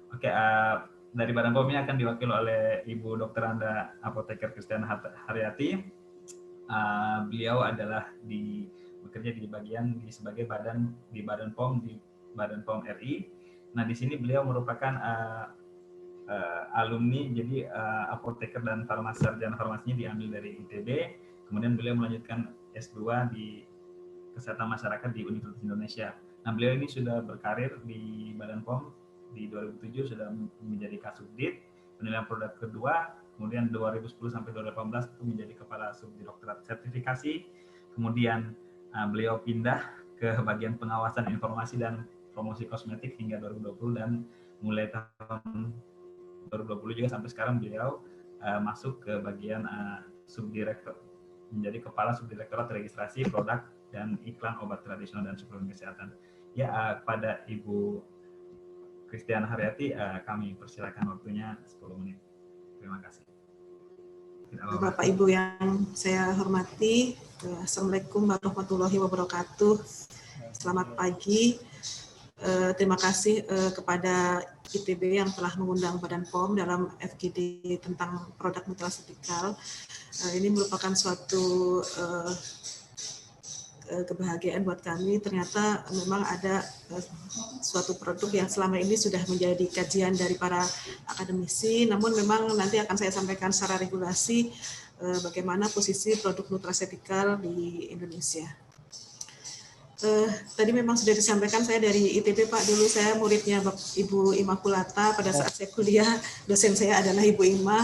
Oke, dari Badan POM ini akan diwakili oleh Ibu Dr. Anda Apoteker Kristiana Haryati. Beliau adalah bekerja di bagian sebagai Badan POM di Badan POM RI. Nah, di sini beliau merupakan alumni, jadi apoteker dan sarjana farmasinya diambil dari ITB. Kemudian beliau melanjutkan S2 di Kesehatan Masyarakat di Universitas Indonesia. Nah, beliau ini sudah berkarir di Badan POM di 2007 sudah menjadi Kasubdit penilaian produk kedua, kemudian 2010 sampai 2018 itu menjadi Kepala Subdirektorat Sertifikasi, kemudian beliau pindah ke bagian pengawasan informasi dan promosi kosmetik hingga 2020, dan mulai tahun 2020 juga sampai sekarang beliau masuk ke bagian subdirektor, menjadi Kepala Subdirektorat Registrasi Produk dan Iklan Obat Tradisional dan Suplemen Kesehatan. Ya, pada Ibu Kristiana Haryati, kami persilakan waktunya 10 menit. Terima kasih. Bapak Ibu yang saya hormati, Assalamualaikum warahmatullahi wabarakatuh. Selamat pagi. Terima kasih kepada ITB yang telah mengundang Badan POM dalam FGD tentang produk nutraceutical. Ini merupakan suatu kebahagiaan buat kami. Ternyata memang ada suatu produk yang selama ini sudah menjadi kajian dari para akademisi, namun memang nanti akan saya sampaikan secara regulasi bagaimana posisi produk nutraceutical di Indonesia. Tadi memang sudah disampaikan, saya dari ITB Pak, dulu saya muridnya Ibu Immaculata pada saat saya kuliah, dosen saya adalah Ibu Ima.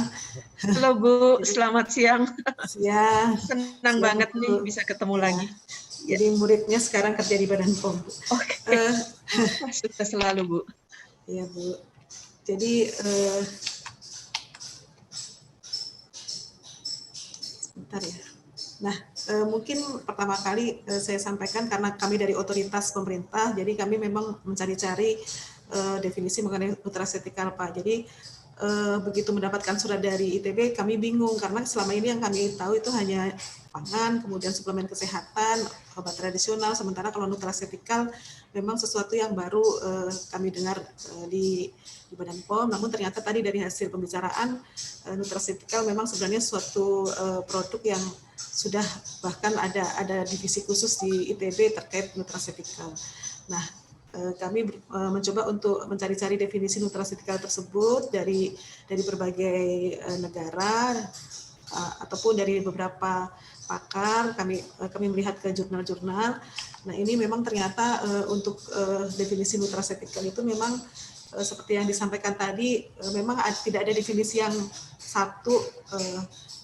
Halo Bu, selamat siang. Ya, senang banget nih bisa ketemu lagi. Jadi muridnya sekarang kerja di Badan POM. Oke. Sukses selalu Bu. Iya Bu. Jadi sebentar ya. Nah, mungkin pertama kali saya sampaikan karena kami dari otoritas pemerintah, jadi kami memang mencari-cari definisi mengenai nutraceutical Pak. Jadi begitu mendapatkan surat dari ITB, kami bingung karena selama ini yang kami tahu itu hanya pangan, kemudian suplemen kesehatan, obat tradisional, sementara kalau nutraceutical memang sesuatu yang baru kami dengar di Badan POM. Namun ternyata tadi dari hasil pembicaraan, nutraceutical memang sebenarnya suatu produk yang sudah bahkan ada divisi khusus di ITB terkait nutraceutical. Nah, kami mencoba untuk mencari-cari definisi nutraceutical tersebut dari berbagai negara ataupun dari beberapa pakar. Kami melihat ke jurnal-jurnal. Nah, ini memang ternyata untuk definisi nutraceutical itu memang seperti yang disampaikan tadi, memang tidak ada definisi yang satu.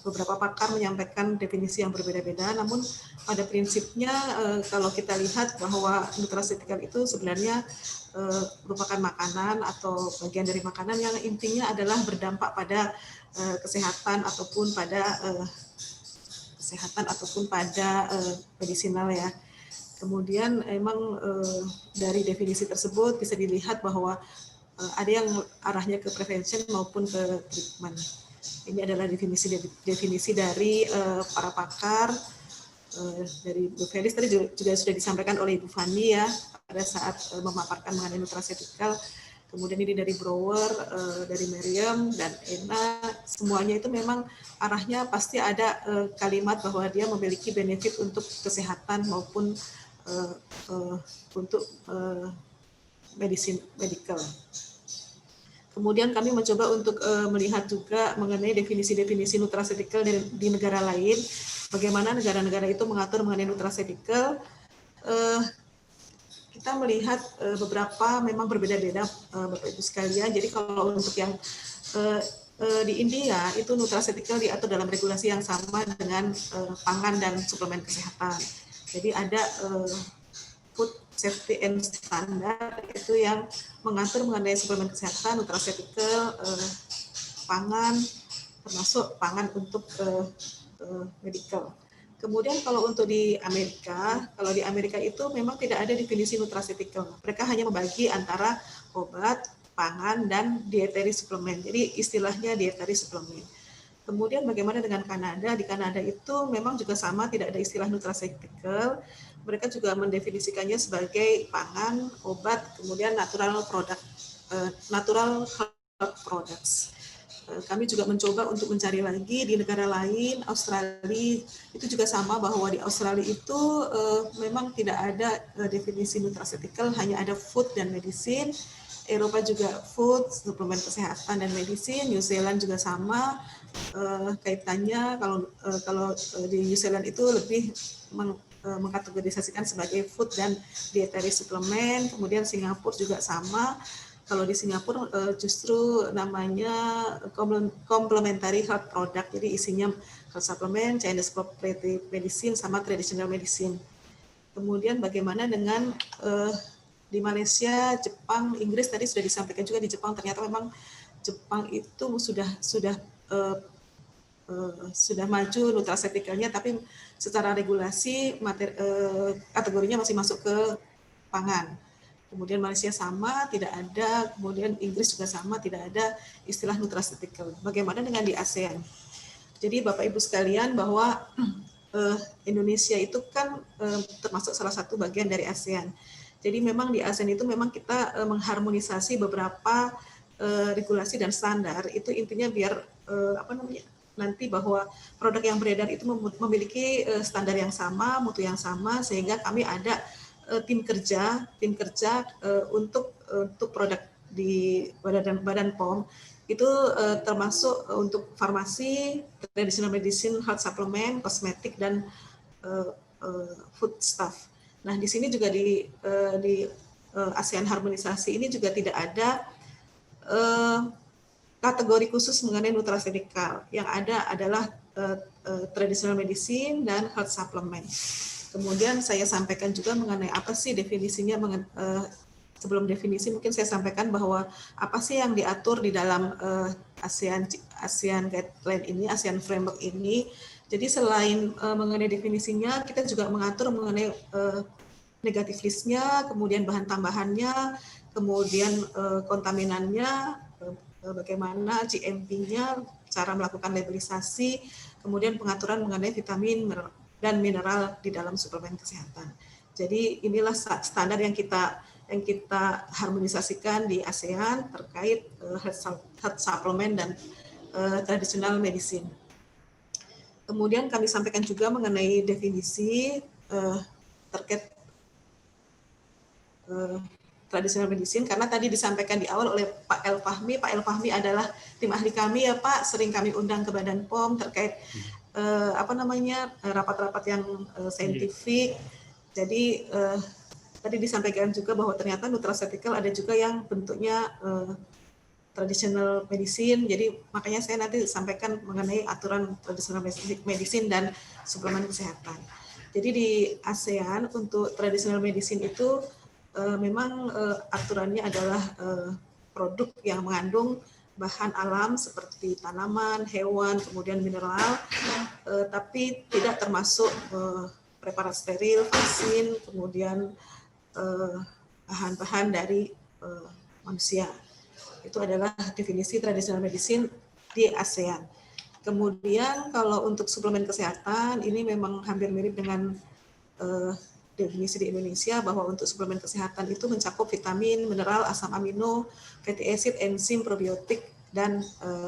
Beberapa pakar menyampaikan definisi yang berbeda-beda, namun pada prinsipnya kalau kita lihat bahwa nutraceutical itu sebenarnya merupakan makanan atau bagian dari makanan yang intinya adalah berdampak pada kesehatan ataupun pada medisinal ya. Kemudian emang dari definisi tersebut bisa dilihat bahwa ada yang arahnya ke prevention maupun ke treatment. Ini adalah definisi dari para pakar, dari Bu Felis tadi juga sudah disampaikan oleh Ibu Fandi ya pada saat memaparkan mengenai nutraceutical. Kemudian ini dari Brower, dari Merriam dan Ena, semuanya itu memang arahnya pasti ada kalimat bahwa dia memiliki benefit untuk kesehatan maupun untuk medical. Kemudian kami mencoba untuk melihat juga mengenai definisi-definisi nutraceutical di negara lain, bagaimana negara-negara itu mengatur mengenai nutraceutical. Kita melihat beberapa memang berbeda-beda Bapak Ibu sekalian. Jadi kalau untuk yang di India itu nutraceutical diatur dalam regulasi yang sama dengan pangan dan suplemen kesehatan. Jadi ada Food Safety and Standard itu yang mengatur mengenai suplemen kesehatan, nutraceutical, pangan, termasuk pangan untuk medical. Kemudian kalau untuk di Amerika itu memang tidak ada definisi nutraceutical. Mereka hanya membagi antara obat, pangan, dan dietary suplemen. Jadi istilahnya dietary suplemen. Kemudian bagaimana dengan Kanada? Di Kanada itu memang juga sama, tidak ada istilah nutraceutical. Mereka juga mendefinisikannya sebagai pangan, obat, kemudian natural product natural health products. Kami juga mencoba untuk mencari lagi di negara lain, Australia itu juga sama, bahwa di Australia itu memang tidak ada definisi nutraceutical, hanya ada food dan medicine. Eropa juga food, suplemen kesehatan dan medicine. New Zealand juga sama kaitannya. Kalau di New Zealand itu lebih mengkategorisasikan sebagai food dan dietary suplemen. Kemudian Singapura juga sama. Kalau di Singapura justru namanya complementary health product, jadi isinya health supplement, Chinese cooperative medicine, sama traditional medicine. Kemudian bagaimana dengan di Malaysia, Jepang, Inggris, tadi sudah disampaikan juga di Jepang, ternyata memang Jepang itu sudah maju nutraceuticalnya, tapi secara regulasi kategorinya masih masuk ke pangan. Kemudian Malaysia sama, tidak ada. Kemudian Inggris juga sama, tidak ada istilah nutraceutical. Bagaimana dengan di ASEAN? Jadi Bapak Ibu sekalian, bahwa Indonesia itu kan termasuk salah satu bagian dari ASEAN. Jadi memang di ASEAN itu memang kita mengharmonisasi beberapa regulasi dan standar. Itu intinya biar nanti bahwa produk yang beredar itu memiliki standar yang sama, mutu yang sama, sehingga kami ada tim kerja untuk produk di Badan POM itu termasuk untuk farmasi, traditional medicine, health supplement, kosmetik, dan food stuff. Nah, di sini juga di ASEAN harmonisasi ini juga tidak ada kategori khusus mengenai nutraceutical. Yang ada adalah traditional medicine dan health supplement. Kemudian saya sampaikan juga mengenai apa sih definisinya. Sebelum definisi mungkin saya sampaikan bahwa apa sih yang diatur di dalam ASEAN Guideline ini, ASEAN Framework ini. Jadi selain mengenai definisinya, kita juga mengatur mengenai negatif list-nya, kemudian bahan tambahannya, kemudian kontaminannya, bagaimana GMP-nya, cara melakukan labelisasi, kemudian pengaturan mengenai vitamin dan mineral di dalam suplemen kesehatan. Jadi inilah standar yang kita harmonisasikan di ASEAN terkait health supplement dan traditional medicine. Kemudian kami sampaikan juga mengenai definisi terkait traditional medicine, karena tadi disampaikan di awal oleh Pak El Fahmi. Pak El Fahmi adalah tim ahli kami ya Pak, sering kami undang ke Badan POM terkait rapat-rapat yang saintifik. Jadi tadi disampaikan juga bahwa ternyata nutraceutical ada juga yang bentuknya traditional medicine. Jadi makanya saya nanti sampaikan mengenai aturan traditional medicine dan suplemen kesehatan. Jadi di ASEAN untuk traditional medicine itu memang aturannya adalah produk yang mengandung bahan alam seperti tanaman, hewan, kemudian mineral, tapi tidak termasuk preparat steril, vaksin, kemudian bahan-bahan dari manusia. Itu adalah definisi traditional medicine di ASEAN. Kemudian kalau untuk suplemen kesehatan, ini memang hampir mirip dengan definisi di Indonesia, bahwa untuk suplemen kesehatan itu mencakup vitamin, mineral, asam amino, fatty acid, enzim, probiotik, dan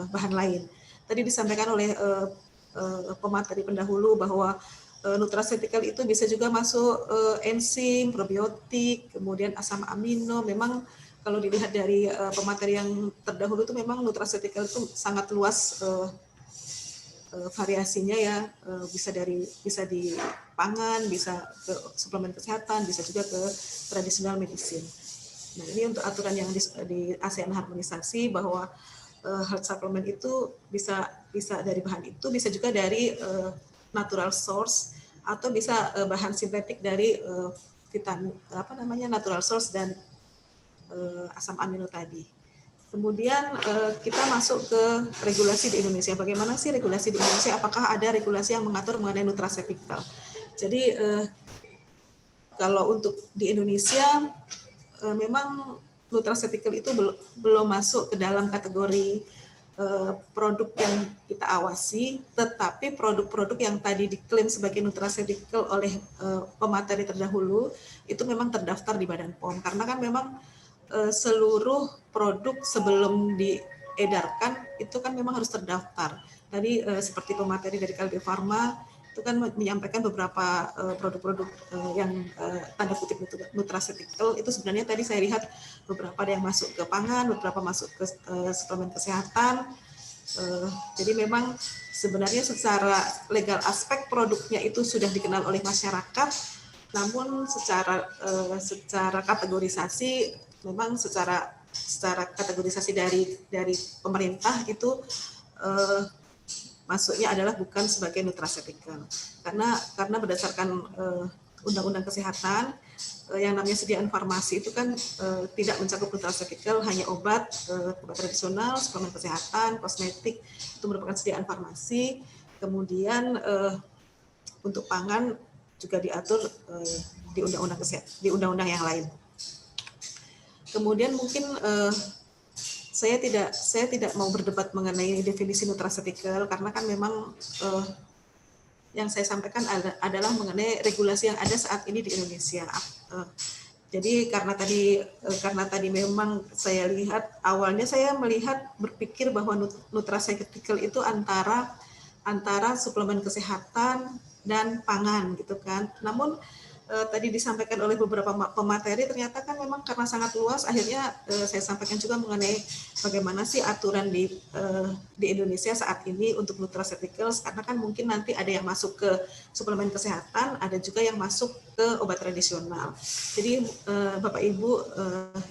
bahan lain. Tadi disampaikan oleh pemateri pendahulu bahwa nutraceutical itu bisa juga masuk enzim, probiotik, kemudian asam amino. Memang kalau dilihat dari pemateri yang terdahulu itu memang nutraceutical itu sangat luas variasinya ya, bisa di pangan, bisa ke suplemen kesehatan, bisa juga ke traditional medicine. Nah, ini untuk aturan yang di ASEAN harmonisasi, bahwa health supplement itu bisa dari bahan itu, bisa juga dari natural source, atau bisa bahan sintetik dari vitamin natural source dan asam amino tadi. Kemudian kita masuk ke regulasi di Indonesia. Bagaimana sih regulasi di Indonesia? Apakah ada regulasi yang mengatur mengenai nutraceutical? Jadi kalau untuk di Indonesia memang nutraceutical itu belum masuk ke dalam kategori produk yang kita awasi, tetapi produk-produk yang tadi diklaim sebagai nutraceutical oleh pemateri terdahulu itu memang terdaftar di Badan POM, karena kan memang seluruh produk sebelum diedarkan itu kan memang harus terdaftar. Tadi seperti pemateri dari Kalbe Farma itu kan menyampaikan beberapa produk-produk yang tanda kutip nutraceutical itu sebenarnya tadi saya lihat beberapa ada yang masuk ke pangan, beberapa masuk ke suplemen kesehatan. Jadi memang sebenarnya secara legal aspek produknya itu sudah dikenal oleh masyarakat, namun secara kategorisasi memang secara kategorisasi dari pemerintah itu masuknya adalah bukan sebagai nutraceutical karena berdasarkan undang-undang kesehatan yang namanya sediaan farmasi itu kan tidak mencakup nutraceutical, hanya obat tradisional, suplemen kesehatan, kosmetik itu merupakan sediaan farmasi. Kemudian untuk pangan juga diatur di undang-undang yang lain. Kemudian mungkin saya tidak mau berdebat mengenai definisi nutraceutical karena kan memang yang saya sampaikan adalah mengenai regulasi yang ada saat ini di Indonesia. Jadi karena tadi memang saya lihat awalnya saya berpikir bahwa nutraceutical itu antara suplemen kesehatan dan pangan gitu kan. Namun tadi disampaikan oleh beberapa pemateri ternyata kan memang karena sangat luas akhirnya saya sampaikan juga mengenai bagaimana sih aturan di Indonesia saat ini untuk nutraceuticals karena kan mungkin nanti ada yang masuk ke suplemen kesehatan, ada juga yang masuk ke obat tradisional. Jadi Bapak Ibu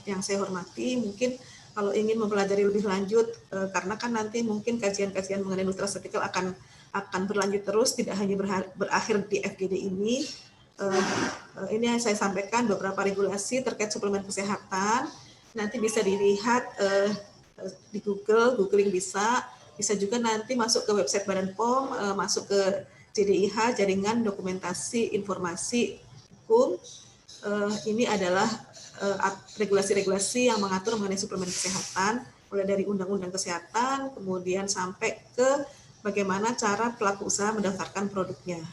yang saya hormati mungkin kalau ingin mempelajari lebih lanjut karena kan nanti mungkin kajian-kajian mengenai nutraceutical akan berlanjut terus tidak hanya berakhir di FGD ini. Ini yang saya sampaikan beberapa regulasi terkait suplemen kesehatan. Nanti bisa dilihat di googling bisa juga nanti masuk ke website Badan POM, masuk ke JDIH, Jaringan Dokumentasi Informasi Hukum. Ini adalah regulasi-regulasi yang mengatur mengenai suplemen kesehatan, mulai dari Undang-Undang Kesehatan, kemudian sampai ke bagaimana cara pelaku usaha mendaftarkan produknya.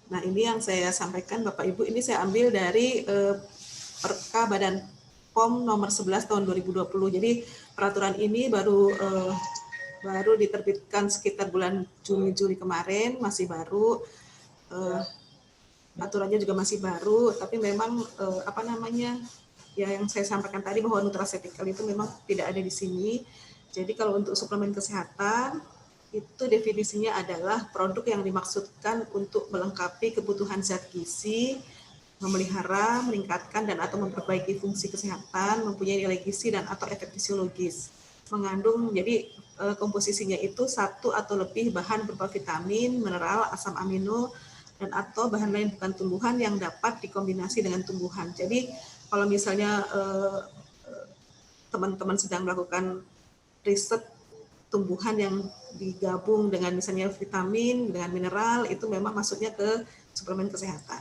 Nah, ini yang saya sampaikan Bapak Ibu, ini saya ambil dari Perka Badan POM nomor 11 tahun 2020. Jadi peraturan ini baru diterbitkan sekitar bulan Juni kemarin, masih baru. Aturannya juga masih baru, tapi memang ya yang saya sampaikan tadi bahwa nutraceutical itu memang tidak ada di sini. Jadi kalau untuk suplemen kesehatan itu definisinya adalah produk yang dimaksudkan untuk melengkapi kebutuhan zat gizi, memelihara, meningkatkan dan atau memperbaiki fungsi kesehatan, mempunyai nilai gizi dan atau efek fisiologis. Mengandung jadi komposisinya itu satu atau lebih bahan berupa vitamin, mineral, asam amino dan atau bahan lain bukan tumbuhan yang dapat dikombinasi dengan tumbuhan. Jadi kalau misalnya teman-teman sedang melakukan riset tumbuhan yang digabung dengan misalnya vitamin, dengan mineral, itu memang masuknya ke suplemen kesehatan.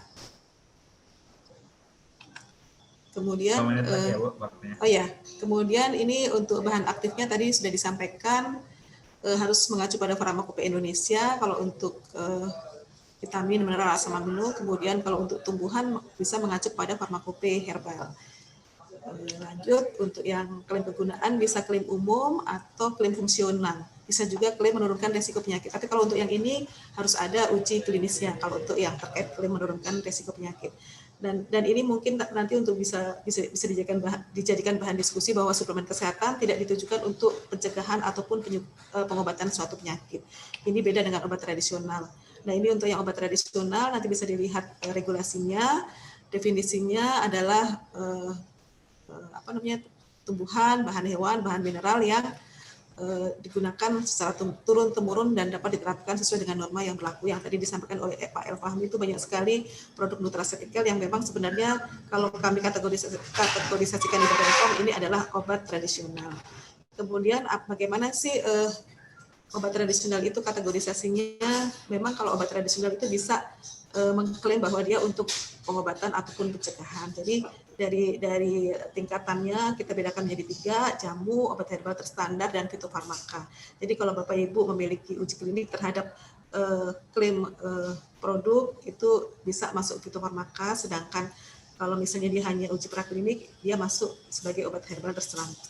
Kemudian, kemudian ini untuk bahan aktifnya tadi sudah disampaikan harus mengacu pada Farmakope Indonesia. Kalau untuk vitamin, mineral, asam amino, kemudian kalau untuk tumbuhan bisa mengacu pada Farmakope herbal. Lanjut, untuk yang klaim kegunaan bisa klaim umum atau klaim fungsional. Bisa juga klaim menurunkan resiko penyakit. Tapi kalau untuk yang ini harus ada uji klinisnya kalau untuk yang terkait klaim menurunkan resiko penyakit. Dan ini mungkin nanti untuk bisa dijadikan bahan diskusi bahwa suplemen kesehatan tidak ditujukan untuk pencegahan ataupun pengobatan suatu penyakit. Ini beda dengan obat tradisional. Nah, ini untuk yang obat tradisional nanti bisa dilihat regulasinya, definisinya adalah tumbuhan, bahan hewan, bahan mineral yang digunakan secara turun-temurun dan dapat diterapkan sesuai dengan norma yang berlaku. Yang tadi disampaikan oleh Pak Elfahmi itu banyak sekali produk nutraceutical yang memang sebenarnya kalau kami kategorisasikan di Badan POM ini adalah obat tradisional. Kemudian bagaimana sih obat tradisional itu kategorisasinya? Memang kalau obat tradisional itu bisa mengklaim bahwa dia untuk pengobatan ataupun pencegahan. Jadi dari tingkatannya kita bedakan menjadi 3, jamu, obat herbal terstandar, dan fitofarmaka. Jadi kalau Bapak Ibu memiliki uji klinik terhadap klaim produk itu bisa masuk fitofarmaka, sedangkan kalau misalnya dia hanya uji praklinik, dia masuk sebagai obat herbal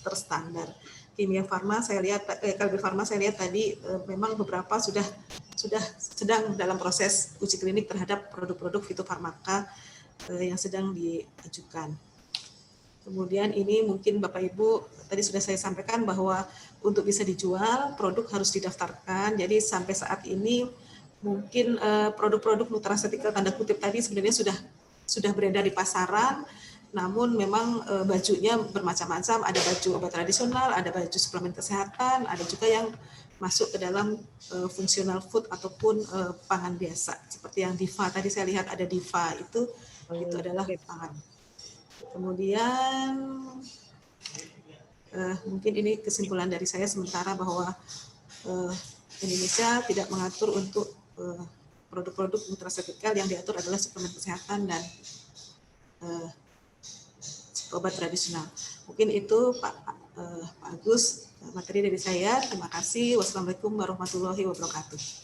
terstandar. Kimia Farma saya lihat, Kalbe Farma saya lihat tadi memang beberapa sudah sedang dalam proses uji klinik terhadap produk-produk fitofarmaka yang sedang diajukan. Kemudian ini mungkin Bapak Ibu tadi sudah saya sampaikan bahwa untuk bisa dijual produk harus didaftarkan. Jadi sampai saat ini mungkin produk-produk nutraceutical tanda kutip tadi sebenarnya sudah beredar di pasaran. Namun memang bajunya bermacam-macam, ada baju obat tradisional, ada baju suplemen kesehatan, ada juga yang masuk ke dalam functional food ataupun pangan biasa. Seperti yang Diva, tadi saya lihat ada Diva, itu adalah pangan. Kemudian mungkin ini kesimpulan dari saya sementara bahwa Indonesia tidak mengatur untuk produk-produk nutraceutical, yang diatur adalah suplemen kesehatan dan obat tradisional. Mungkin itu Pak Agus materi dari saya. Terima kasih. Wassalamualaikum warahmatullahi wabarakatuh.